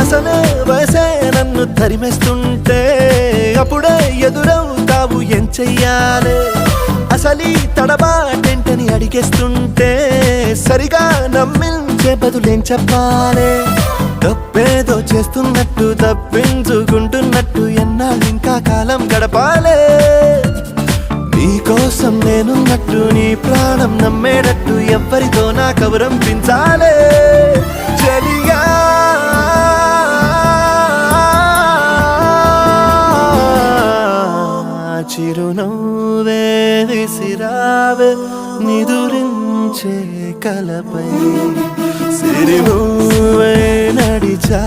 అసలే వయసే నన్ను తరిమేస్తుంటే అప్పుడే ఎదురవుతావు ఏం చెయ్యాలే అసలీ తడబాటెంటని అడిగేస్తుంటే సరిగా నమ్మించే బదులేం చెప్పాలే తప్పేదో చేస్తున్నట్టు తప్పించుకుంటున్నట్టు ఎన్నాళ్ళు ఇంకా కాలం గడపాలే నీకోసం నేనున్నట్టు నీ ప్రాణం నమ్మేటట్టు ఎవ్వరితో నా కవరం పించాలే చలియా చిరునవ్వే విసిరావే నిదురించే కలపై సిరినువ్వే నడిచా